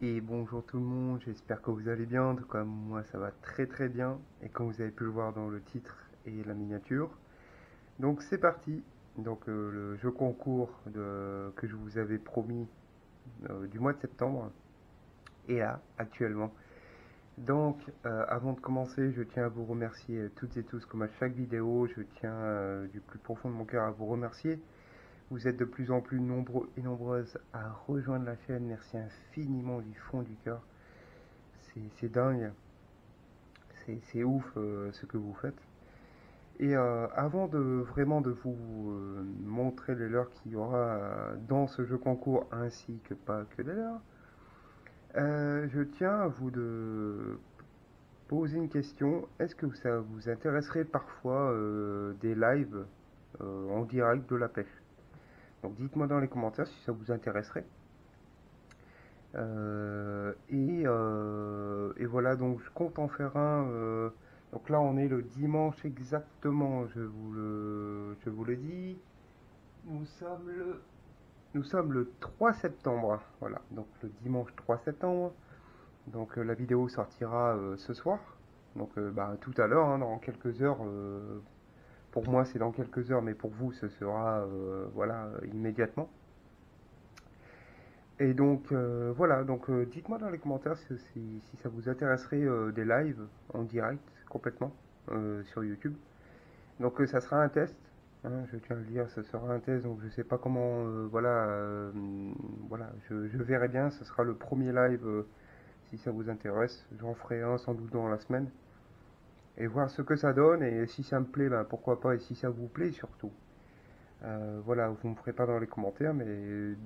Et bonjour tout le monde, j'espère que vous allez bien. En tout cas, moi ça va très très bien. Et comme vous avez pu le voir dans le titre et la miniature. Donc c'est parti. Donc le jeu concours que je vous avais promis du mois de septembre est là actuellement. Donc avant de commencer, je tiens à vous remercier toutes et tous comme à chaque vidéo. Je tiens du plus profond de mon cœur à vous remercier. Vous êtes de plus en plus nombreux et nombreuses à rejoindre la chaîne. Merci infiniment du fond du cœur. C'est dingue. C'est ouf ce que vous faites. Et avant de vraiment de vous montrer les leurs qu'il y aura dans ce jeu concours ainsi que pas que des leurs, je tiens à vous de poser une question. Est-ce que ça vous intéresserait parfois des lives en direct de la pêche? Donc dites-moi dans les commentaires si ça vous intéresserait. Et voilà, donc je compte en faire un. Donc là, on est le dimanche exactement, je vous le dis. Nous sommes nous sommes le 3 septembre. Voilà, donc le dimanche 3 septembre. Donc la vidéo sortira ce soir. Donc bah, tout à l'heure, hein, dans quelques heures. Pour moi, c'est dans quelques heures, mais pour vous, ce sera voilà, immédiatement. Et donc voilà, donc dites-moi dans les commentaires si ça vous intéresserait des lives en direct complètement sur YouTube. Donc ça sera un test, hein, je tiens à le dire, ce sera un test, donc je sais pas comment, voilà, je verrai bien, ce sera le premier live si ça vous intéresse. J'en ferai un sans doute dans la semaine et voir ce que ça donne et si ça me plaît, ben pourquoi pas, et si ça vous plaît surtout. Voilà, vous me ferez pas dans les commentaires, mais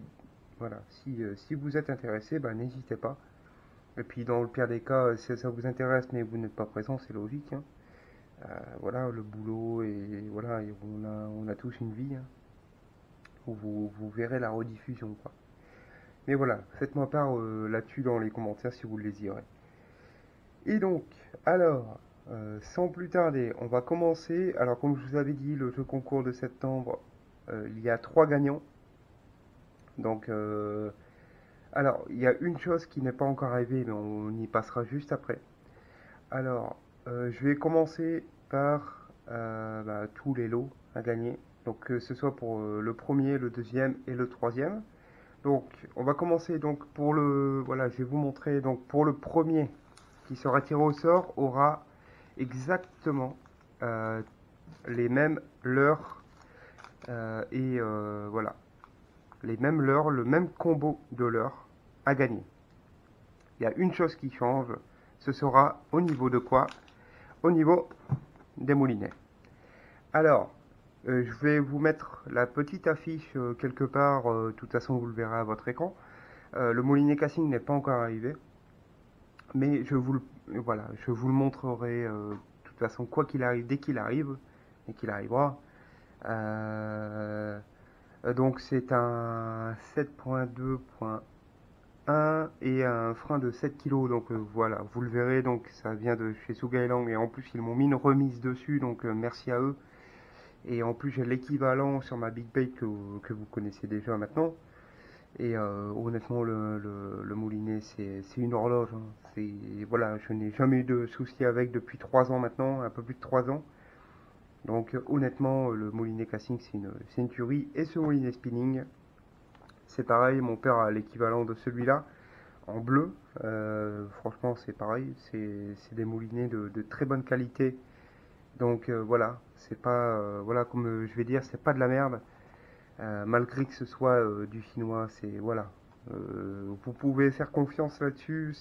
voilà, si vous êtes intéressé, ben, n'hésitez pas. Et puis dans le pire des cas, si ça vous intéresse mais vous n'êtes pas présent, c'est logique, hein. Voilà, le boulot et voilà, et on a tous une vie, hein. Vous verrez la rediffusion, quoi. Mais voilà, faites-moi part là-dessus dans les commentaires si vous le désirez. Et donc, alors, sans plus tarder, on va commencer. Alors comme je vous avais dit, le jeu concours de septembre, il y a 3 gagnants. Donc alors, il y a une chose qui n'est pas encore arrivée, mais on y passera juste après. Alors, je vais commencer par bah, tous les lots à gagner. Donc, que ce soit pour le premier, le deuxième et le troisième. Donc, on va commencer donc pour le. Voilà, je vais vous montrer. Donc, pour le premier qui sera tiré au sort, aura exactement euh, les mêmes leurres et voilà, les mêmes leurres, le même combo de leurres à gagner. Il y a une chose qui change, ce sera au niveau de quoi? Au niveau des moulinets. Alors, je vais vous mettre la petite affiche quelque part, de toute façon vous le verrez à votre écran. Le moulinet casting n'est pas encore arrivé, mais voilà, je vous le montrerai de toute façon quoi qu'il arrive, dès qu'il arrive, et qu'il arrivera. Euh, donc c'est un 7.2.1 et un frein de 7 kg. Donc voilà, vous le verrez, donc ça vient de chez Sugailang et en plus ils m'ont mis une remise dessus, donc merci à eux. Et en plus j'ai l'équivalent sur ma Big Bait que vous connaissez déjà maintenant. Et honnêtement le moulinet c'est une horloge, hein. Voilà, je n'ai jamais eu de soucis avec depuis 3 ans maintenant, un peu plus de 3 ans. Donc honnêtement le moulinet casting c'est une tuerie. Et ce moulinet spinning c'est pareil, mon père a l'équivalent de celui-là en bleu. Franchement, c'est pareil, c'est des moulinets de très bonne qualité. Donc voilà, c'est pas, voilà, comme je vais dire, c'est pas de la merde. Malgré que ce soit du chinois, c'est voilà. Vous pouvez faire confiance là-dessus.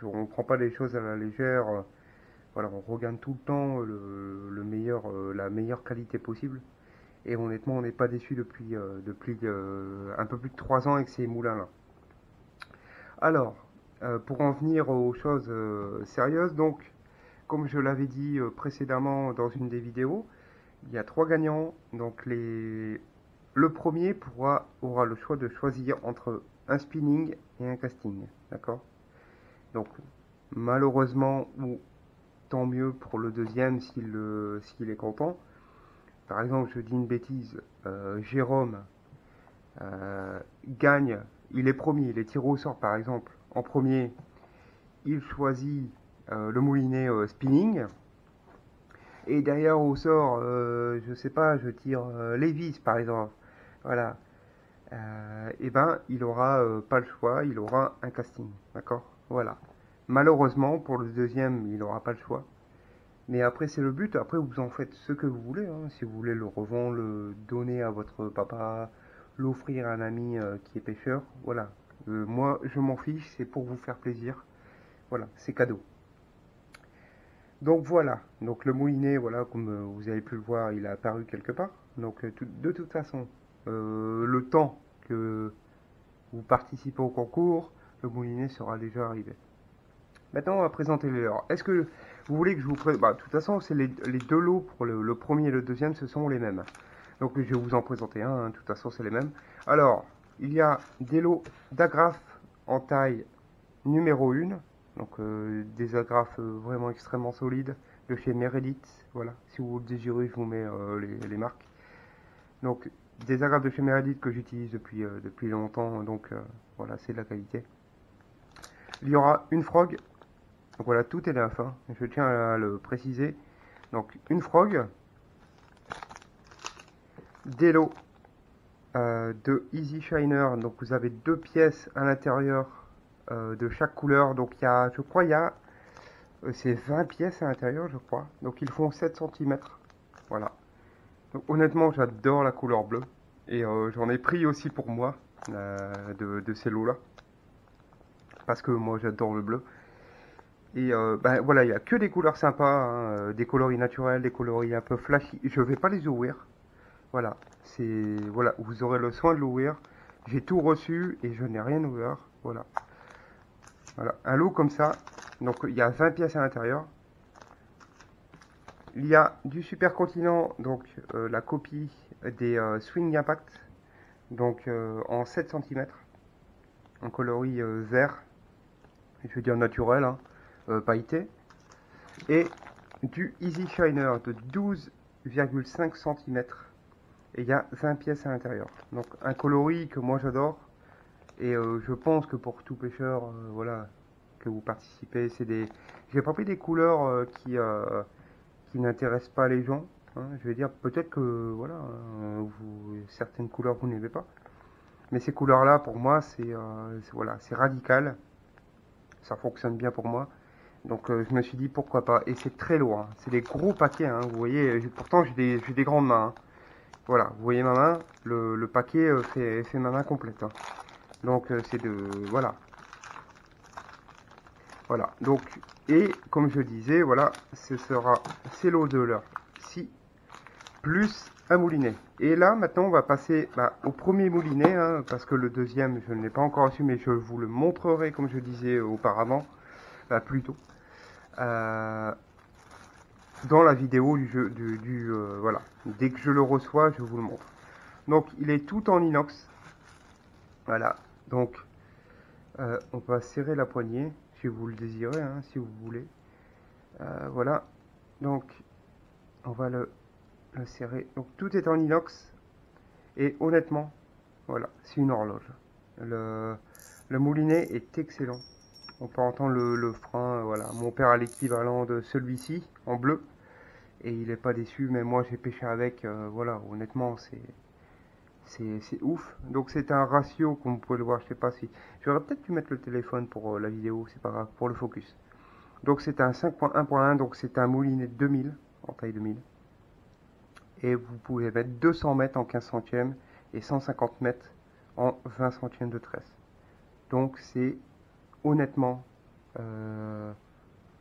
On prend pas les choses à la légère. Voilà, on regarde tout le temps le meilleur, la meilleure qualité possible. Et honnêtement, on n'est pas déçu depuis un peu plus de 3 ans avec ces moulins-là. Alors, pour en venir aux choses sérieuses, donc, comme je l'avais dit précédemment dans une des vidéos, il y a 3 gagnants. Donc, le premier aura le choix de choisir entre un spinning et un casting. D'accord? Donc, malheureusement, ou tant mieux pour le deuxième s'il est content. Par exemple, je dis une bêtise, Jérôme gagne, il est premier, il est tiré au sort par exemple en premier, il choisit le moulinet spinning. Et derrière au sort, je sais pas, je tire les vis par exemple. Voilà. Et ben, il aura pas le choix, il aura un casting. D'accord? Voilà. Malheureusement, pour le deuxième, il n'aura pas le choix. Mais après, c'est le but. Après, vous en faites ce que vous voulez, hein. Si vous voulez le revendre, le donner à votre papa, l'offrir à un ami qui est pêcheur, voilà. Moi, je m'en fiche, c'est pour vous faire plaisir. Voilà, c'est cadeau. Donc voilà. Donc le moulinet, voilà, comme vous avez pu le voir, il a apparu quelque part. Donc de toute façon, le temps que vous participez au concours, le moulinet sera déjà arrivé. Maintenant, on va présenter les leurs. Est-ce que vous voulez que je vous présente? Bah, de toute façon, c'est les deux lots pour le premier et le deuxième, ce sont les mêmes. Donc, je vais vous en présenter un. Hein. De toute façon, c'est les mêmes. Alors, il y a des lots d'agrafes en taille numéro 1. Donc, des agrafes vraiment extrêmement solides de chez Meredith. Voilà. Si vous le désirez, je vous mets les marques. Donc, des agrafes de chez Meredith que j'utilise depuis longtemps. Donc, voilà, c'est de la qualité. Il y aura une frog. Donc voilà, tout est neuf, hein. Je tiens à le préciser. Donc une frog, des lots de Easy Shiner. Donc vous avez deux pièces à l'intérieur de chaque couleur. Donc il y a, je crois, il y a c'est 20 pièces à l'intérieur, je crois. Donc ils font 7 cm. Voilà. Donc honnêtement, j'adore la couleur bleue. Et j'en ai pris aussi pour moi de ces lots-là. Parce que moi j'adore le bleu. Et ben voilà, il n'y a que des couleurs sympas, hein, des coloris naturels, des coloris un peu flashy. Je vais pas les ouvrir. Voilà, voilà, vous aurez le soin de l'ouvrir. J'ai tout reçu et je n'ai rien ouvert. Voilà. Voilà, un lot comme ça. Donc il y a 20 pièces à l'intérieur. Il y a du Super Continent, donc la copie des Swing Impact, donc en 7 cm, en coloris vert, je veux dire naturel, hein, pailleté. Et du Easy Shiner de 12,5 cm. Et il y a 20 pièces à l'intérieur. Donc un coloris que moi j'adore. Et je pense que pour tout pêcheur, voilà, que vous participez, c'est des... J'ai pas pris des couleurs qui n'intéressent pas les gens. Hein. Je vais dire peut-être que voilà, certaines couleurs vous n'aimez pas. Mais ces couleurs-là, pour moi, voilà, c'est radical. Ça fonctionne bien pour moi. Donc je me suis dit pourquoi pas. Et c'est très lourd. Hein. C'est des gros paquets. Hein. Vous voyez, pourtant j'ai des grandes mains. Hein. Voilà, vous voyez ma main. Le paquet fait ma main complète. Hein. Donc c'est de... Voilà. Voilà. Donc, et comme je disais, voilà, c'est l'eau de l'heure. Si, plus un moulinet. Et là, maintenant, on va passer au premier moulinet. Hein, parce que le deuxième, je ne l'ai pas encore reçu. Mais je vous le montrerai, comme je disais auparavant. Plus tôt. Dans la vidéo du jeu, voilà. Dès que je le reçois, je vous le montre. Donc, il est tout en inox. Voilà. Donc, on va serrer la poignée, si vous le désirez, hein, si vous voulez. Voilà. Donc, on va le serrer. Donc, tout est en inox. Et honnêtement, voilà, c'est une horloge. Le moulinet est excellent. On peut entendre le frein, voilà. Mon père a l'équivalent de celui-ci, en bleu. Et il n'est pas déçu, mais moi j'ai pêché avec, voilà, honnêtement, c'est ouf. Donc c'est un ratio, comme vous pouvez le voir, je sais pas si... J'aurais peut-être dû mettre le téléphone pour la vidéo, c'est pas grave, pour le focus. Donc c'est un 5.1.1, donc c'est un moulinet 2000, en taille 2000. Et vous pouvez mettre 200 mètres en 15 centièmes et 150 mètres en 20 centièmes de tresse. Donc c'est honnêtement...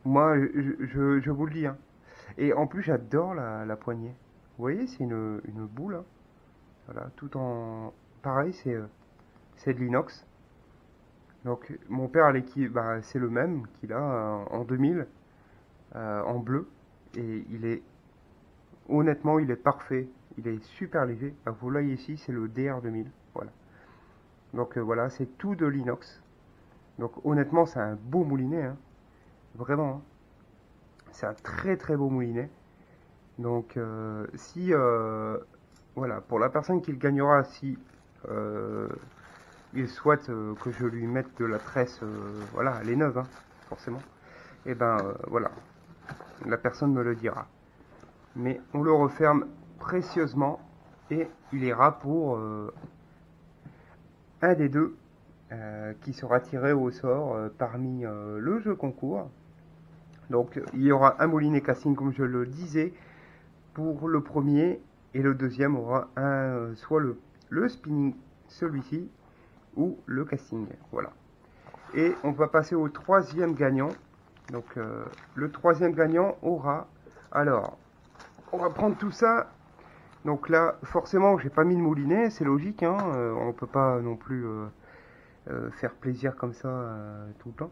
moi, je vous le dis, hein. Et en plus, j'adore la poignée. Vous voyez, c'est une boule. Hein. Voilà, tout en... Pareil, c'est de l'inox. Donc, mon père, c'est le même qu'il a en 2000, en bleu. Et il est... Honnêtement, il est parfait. Il est super léger. Vous voyez ici, c'est le DR2000. Voilà. Donc, voilà, c'est tout de l'inox. Donc, honnêtement, c'est un beau moulinet. Hein. Vraiment. Hein. C'est un très très beau moulinet. Donc si voilà, pour la personne qui le gagnera, si il souhaite que je lui mette de la tresse, voilà, elle est neuve, hein, forcément. Et ben voilà, la personne me le dira. Mais on le referme précieusement et il ira pour un des deux qui sera tiré au sort parmi le jeu concours. Donc il y aura un moulinet casting comme je le disais pour le premier et le deuxième aura soit le spinning, celui-ci, ou le casting. Voilà. Et on va passer au troisième gagnant. Donc le troisième gagnant aura... Alors, on va prendre tout ça. Donc là, forcément, j'ai pas mis de moulinet, c'est logique, hein, on peut pas non plus faire plaisir comme ça tout le temps.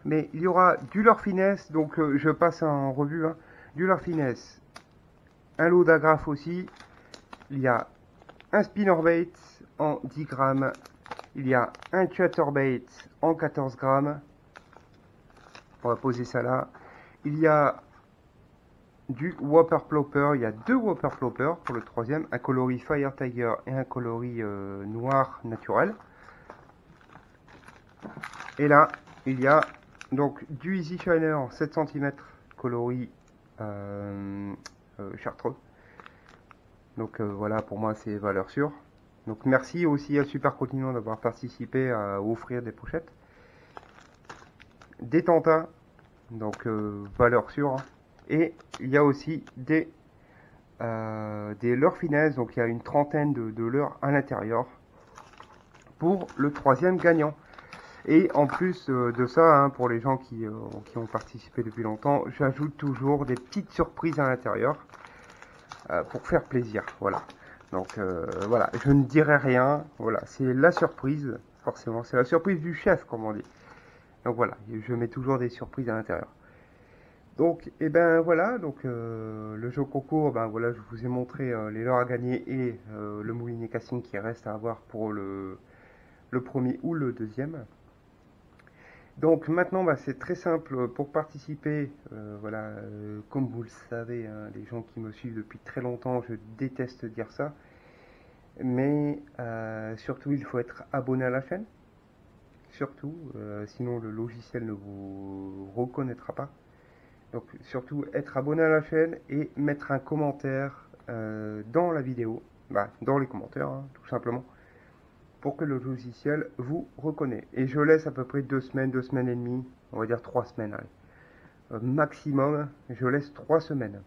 Mais il y aura du leurre finesse, donc je passe en revue, hein. Du leurre finesse, un lot d'agrafes aussi, il y a un spinnerbait en 10 grammes, il y a un chatterbait en 14 grammes, on va poser ça là, il y a du Whopper Plopper, il y a deux Whopper Plopper pour le troisième, un coloris Fire Tiger et un coloris noir naturel. Et là, il y a donc du Easy Shiner 7 cm coloris chartreux. Donc voilà, pour moi c'est valeur sûre. Donc merci aussi à Super Continent d'avoir participé à offrir des pochettes. Des Tantas, donc valeur sûre, hein. Et il y a aussi des leurres finesse, donc il y a une trentaine de leurres à l'intérieur pour le troisième gagnant. Et en plus de ça, hein, pour les gens qui ont participé depuis longtemps, j'ajoute toujours des petites surprises à l'intérieur pour faire plaisir. Voilà. Donc voilà, je ne dirai rien. Voilà, c'est la surprise, forcément. C'est la surprise du chef, comme on dit. Donc voilà, je mets toujours des surprises à l'intérieur. Donc, et ben voilà, donc le jeu concours, ben voilà, je vous ai montré les leurres à gagner et le moulinet casting qui reste à avoir pour le premier ou le deuxième. Donc maintenant, bah, c'est très simple pour participer. Voilà, comme vous le savez, hein, les gens qui me suivent depuis très longtemps, je déteste dire ça. Mais surtout, il faut être abonné à la chaîne. Surtout, sinon le logiciel ne vous reconnaîtra pas. Donc surtout, être abonné à la chaîne et mettre un commentaire dans la vidéo, bah, dans les commentaires, hein, tout simplement, pour que le logiciel vous reconnaisse. Et je laisse à peu près 2 semaines et demie, on va dire 3 semaines. Maximum, je laisse 3 semaines.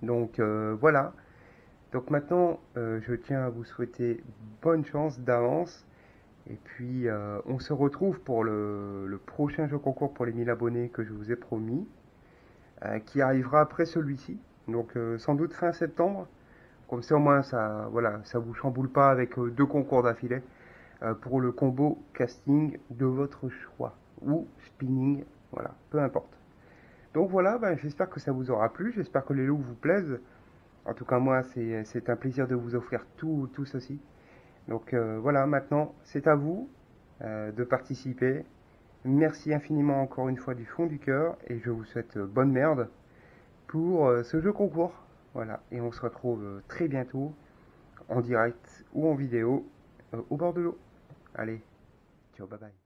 Donc voilà. Donc maintenant, je tiens à vous souhaiter bonne chance d'avance. Et puis, on se retrouve pour le prochain jeu concours pour les 1000 abonnés que je vous ai promis, qui arrivera après celui-ci. Donc sans doute fin septembre. Comme ça, au moins, ça, voilà, ça vous chamboule pas avec 2 concours d'affilée pour le combo casting de votre choix ou spinning, voilà, peu importe. Donc voilà, ben, j'espère que ça vous aura plu, j'espère que les lots vous plaisent. En tout cas, moi, c'est un plaisir de vous offrir tout ceci. Donc voilà, maintenant, c'est à vous de participer. Merci infiniment encore une fois du fond du cœur et je vous souhaite bonne merde pour ce jeu concours. Voilà, et on se retrouve très bientôt en direct ou en vidéo au bord de l'eau. Allez, ciao, bye bye.